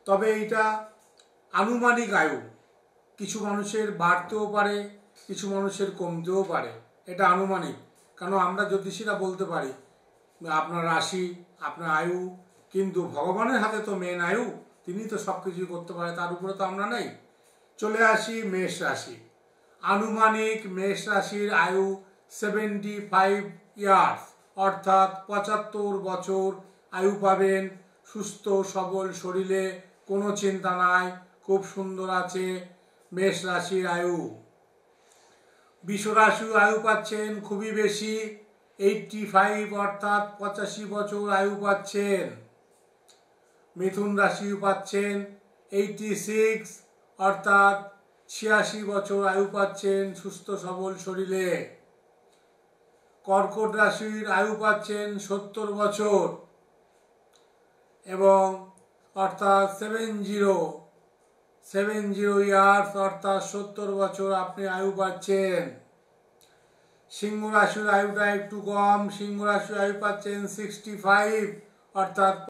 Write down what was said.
তবে এটা আনুমানিক আয়ু, কিছু মানুষের বাড়তেও পারে, কিছু মানুষের কমতেও পারে, এটা আনুমানিক। কারণ আমরা জ্যোতিষীরা বলতে পারি আপনার রাশি, আপনার আয়ু, কিন্তু ভগবানের হাতে তো মেন আয়ু, তিনি তো সব কিছুই করতে পারে, তার উপরে তো আমরা নেই। চলে আসি মেষ রাশি। আনুমানিক মেষ রাশির আয়ু 75 ইয়ার্স, অর্থাৎ 75 বছর আয়ু পাবেন। সুস্থ সবল শরীরে, কোনো চিন্তা নাই, খুব সুন্দর আছে মেষ রাশির আয়ু। বৃষ রাশির আয়ু পাচ্ছেন খুবই বেশি, 85 অর্থাৎ 85 বছর আয়ু পাচ্ছেন। মিথুন রাশি পাচ্ছেন 86 অর্থাৎ 86 বছর আয়ু পাচ্ছেন সুস্থ সবল শরীরে। কর্কট রাশির আয়ু পাচ্ছেন 70 বছর এবং অর্থাৎ 70 ইয়ার্স অর্থাৎ 70 বছর আপনি আয়ু পাচ্ছেন। সিংহ রাশির আয়ুটা একটু কম, সিংহ রাশির আয়ু পাচ্ছেন 65 অর্থাৎ